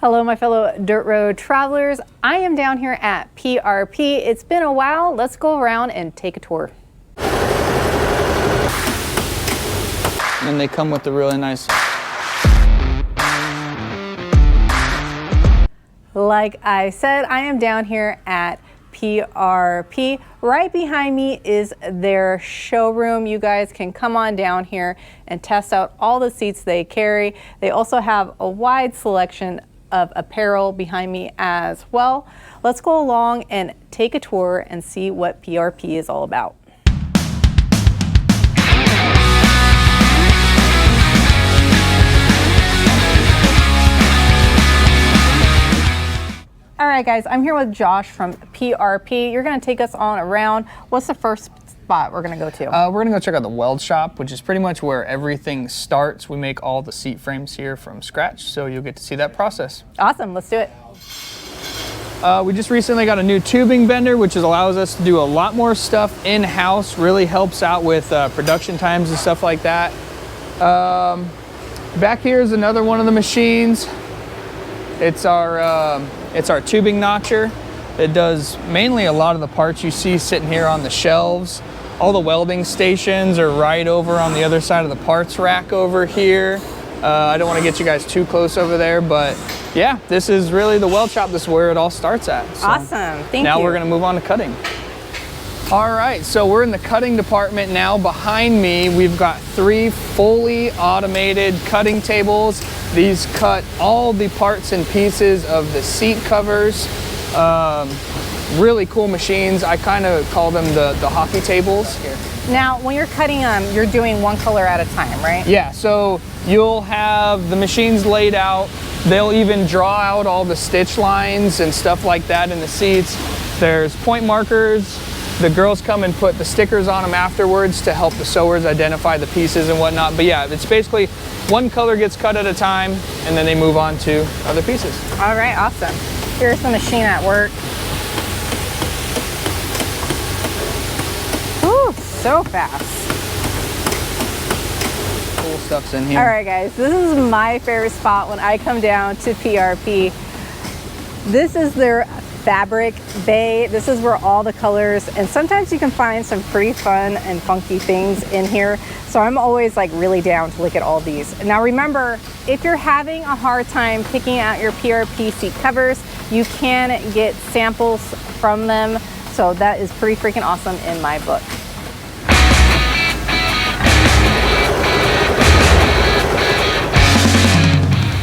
Hello, my fellow Dirt Road travelers. I am down here at PRP. It's been a while. Let's go around and take a tour. And they come with the really nice. Like I said, I am down here at PRP. Right behind me is their showroom. You guys can come on down here and test out all the seats they carry. They also have a wide selection of apparel behind me as well. Let's go along and take a tour and see what PRP is all about. All right, guys, I'm here with Josh from PRP. You're gonna take us on around. What's the first spot we're gonna go to? We're gonna go check out the weld shop, which is pretty much where everything starts. We make all the seat frames here from scratch, so you'll get to see that process. Awesome, let's do it. We just recently got a new tubing bender, which allows us to do a lot more stuff in-house, really helps out with production times and stuff like that. Back here is another one of the machines. It's our tubing notcher. It does mainly a lot of the parts you see sitting here on the shelves. All the welding stations are right over on the other side of the parts rack over here. I don't want to get you guys too close over there, but yeah, this is really the weld shop. This is where it all starts at. So awesome, thank you. Now we're gonna move on to cutting. All right, so we're in the cutting department now. Behind me, we've got 3 fully automated cutting tables. These cut all the parts and pieces of the seat covers. Really cool machines. I kind of call them the hockey tables. Now, when you're cutting them, you're doing one color at a time, right? Yeah, so you'll have the machines laid out. They'll even draw out all the stitch lines and stuff like that in the seats. There's point markers. The girls come and put the stickers on them afterwards to help the sewers identify the pieces and whatnot. But yeah, it's basically one color gets cut at a time and then they move on to other pieces. All right, awesome. Here's the machine at work. Ooh, so fast. Cool stuff's in here. All right, guys, this is my favorite spot when I come down to PRP. This is their fabric bay. This is where all the colors, and sometimes you can find some pretty fun and funky things in here. So I'm always like really down to look at all these. Now remember, if you're having a hard time picking out your PRP seat covers, you can get samples from them. So that is pretty freaking awesome in my book.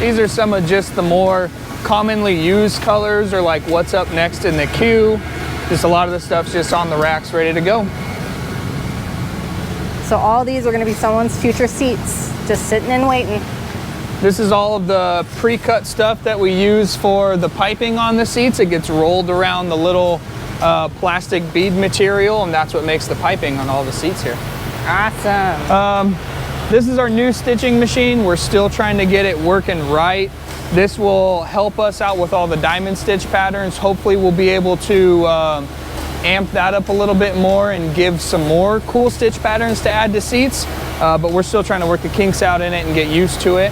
These are some of just the more commonly used colors, or like what's up next in the queue. Just a lot of the stuff's just on the racks ready to go. So all these are going to be someone's future seats, just sitting and waiting. This is all of the pre-cut stuff that we use for the piping on the seats. It gets rolled around the little plastic bead material, and that's what makes the piping on all the seats here. Awesome. This is our new stitching machine. We're still trying to get it working right. This will help us out with all the diamond stitch patterns. Hopefully we'll be able to amp that up a little bit more and give some more cool stitch patterns to add to seats. But we're still trying to work the kinks out in it and get used to it.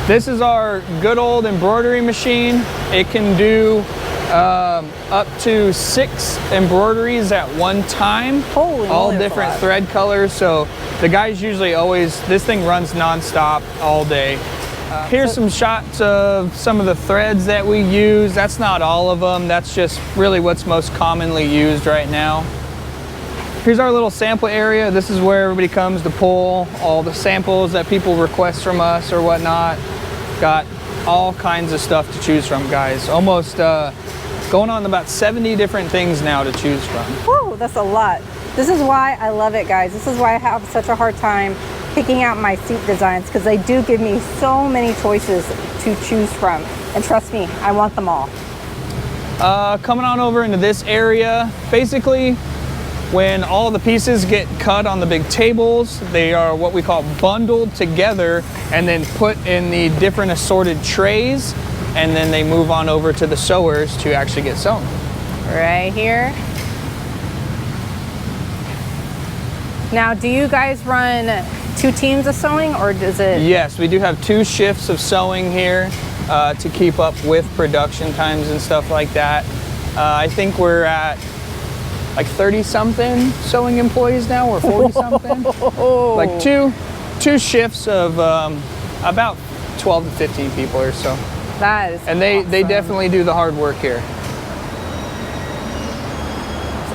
This is our good old embroidery machine. It can do up to 6 embroideries at one time. Holy all moly, different thread colors. So the guys usually always, this thing runs non-stop all day. Here's some shots of some of the threads that we use. That's not all of them. That's just really what's most commonly used right now. Here's our little sample area. This is where everybody comes to pull all the samples that people request from us or whatnot. Got all kinds of stuff to choose from, guys. Almost going on about 70 different things now to choose from. Whoa, that's a lot. This is why I love it, guys. This is why I have such a hard time picking out my seat designs, because they do give me so many choices to choose from. And trust me, I want them all. Coming on over into this area, basically when all the pieces get cut on the big tables, they are what we call bundled together and then put in the different assorted trays, and then they move on over to the sewers to actually get sewn. Right here. Now, do you guys run 2 teams of sewing, or does it? Yes, we do have 2 shifts of sewing here. to keep up with production times and stuff like that. I think we're at like 30 something sewing employees now, or 40 something. Like two shifts of about 12 to 15 people or so. That is And they definitely do the hard work here.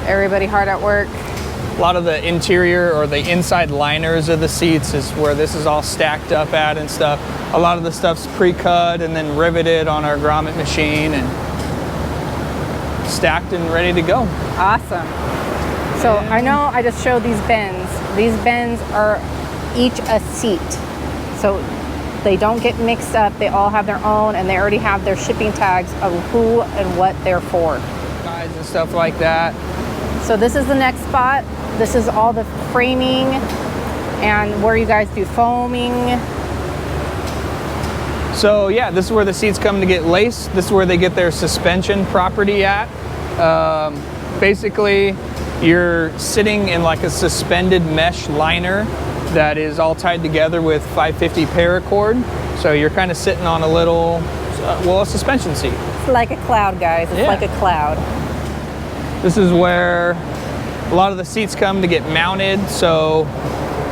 Everybody hard at work. A lot of the interior or the inside liners of the seats is where this is all stacked up at and stuff. A lot of the stuff's pre-cut and then riveted on our grommet machine and stacked and ready to go. Awesome. So I know I just showed these bins. These bins are each a seat. So they don't get mixed up. They all have their own, and they already have their shipping tags of who and what they're for. Size and stuff like that. So this is the next spot. This is all the framing and where you guys do foaming. So yeah, this is where the seats come to get laced. This is where they get their suspension property at. Basically, you're sitting in like a suspended mesh liner that is all tied together with 550 paracord. So you're kind of sitting on a little, a suspension seat. It's like a cloud, guys. It's like a cloud. This is where a lot of the seats come to get mounted. So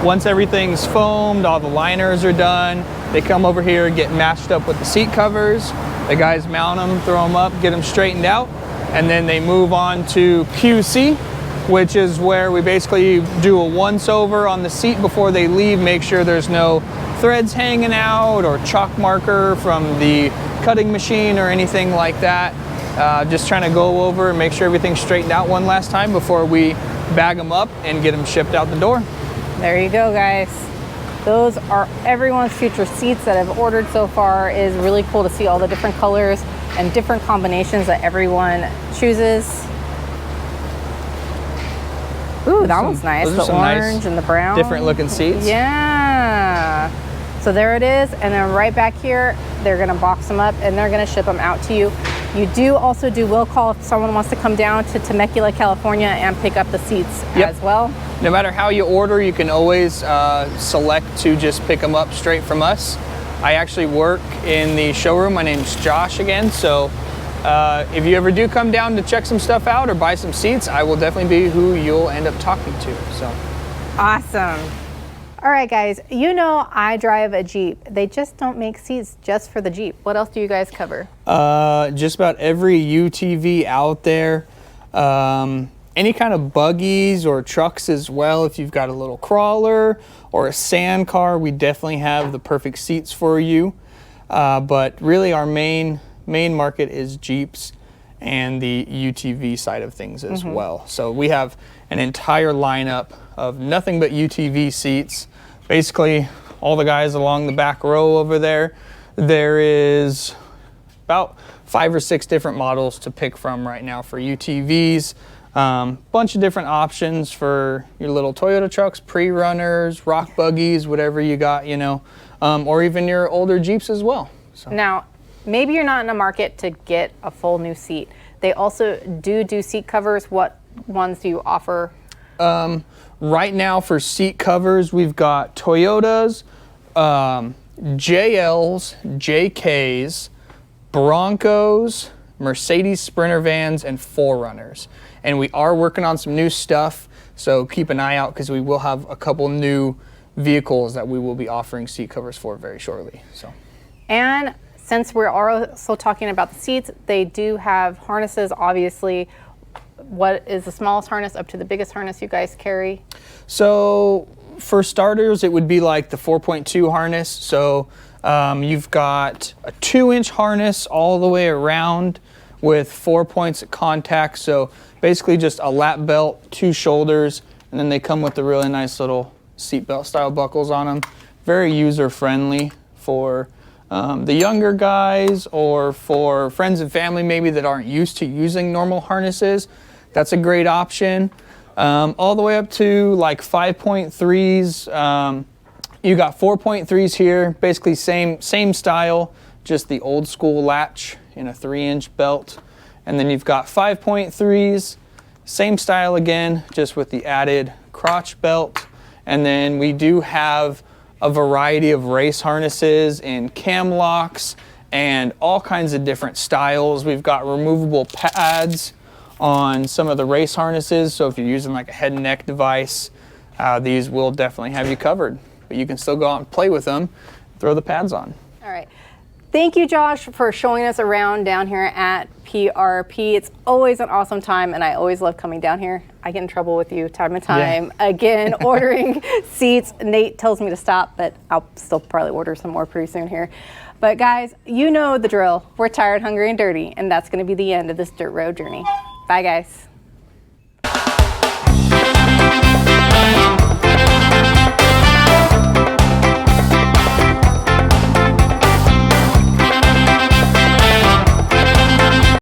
once everything's foamed, all the liners are done, they come over here and get matched up with the seat covers. The guys mount them, throw them up, get them straightened out, and then they move on to QC, which is where we basically do a once over on the seat before they leave, make sure there's no threads hanging out or chalk marker from the cutting machine or anything like that. Just trying to go over and make sure everything's straightened out one last time before we bag them up and get them shipped out the door. There you go, guys. Those are everyone's future seats that I've ordered so far. It is really cool to see all the different colors and different combinations that everyone chooses. Ooh, that one's nice. The orange nice, and the brown. different looking seats. Yeah. So there it is. And then right back here, they're gonna box them up and they're gonna ship them out to you. You do also do will call if someone wants to come down to Temecula, California and pick up the seats as well. No matter how you order, you can always select to just pick them up straight from us. I actually work in the showroom. My name's Josh again. So if you ever do come down to check some stuff out or buy some seats, I will definitely be who you'll end up talking to. So awesome. All right, guys, you know I drive a Jeep. They just don't make seats just for the Jeep. What else do you guys cover? Just about every UTV out there. Any kind of buggies or trucks as well. If you've got a little crawler or a sand car, we definitely have the perfect seats for you. But really our main market is Jeeps and the UTV side of things as well. So we have an entire lineup of nothing but UTV seats. Basically all the guys along the back row over there. There is about 5 or 6 different models to pick from right now for UTVs. Bunch of different options for your little Toyota trucks, pre-runners, rock buggies, whatever you got, you know, or even your older Jeeps as well. So. Now, maybe you're not in a market to get a full new seat. They also do seat covers. What ones do you offer? Right now for seat covers, we've got Toyotas, JLs, JKs, Broncos, Mercedes Sprinter vans, and 4Runners. And we are working on some new stuff, so keep an eye out because we will have a couple new vehicles that we will be offering seat covers for very shortly. So. And since we're also talking about the seats, they do have harnesses, obviously. What is the smallest harness up to the biggest harness you guys carry? So for starters, it would be like the 4.2 harness. So you've got a 2-inch harness all the way around with 4 points of contact. So basically just a lap belt, 2 shoulders, and then they come with the really nice little seatbelt style buckles on them. Very user friendly for the younger guys or for friends and family maybe that aren't used to using normal harnesses. That's a great option. All the way up to like 5.3s. You got 4.3s here, basically same style, just the old school latch in a 3-inch belt. And then you've got 5.3s, same style again, just with the added crotch belt. And then we do have a variety of race harnesses in cam locks and all kinds of different styles. We've got removable pads on some of the race harnesses, so if you're using like a head and neck device, these will definitely have you covered. But you can still go out and play with them, throw the pads on. All right. Thank you, Josh, for showing us around down here at PRP. It's always an awesome time, and I always love coming down here. I get in trouble with you time to time. Yeah. Again, ordering seats. Nate tells me to stop, but I'll still probably order some more pretty soon here. But guys, you know the drill. We're tired, hungry, and dirty, and that's going to be the end of this dirt road journey. Bye, guys.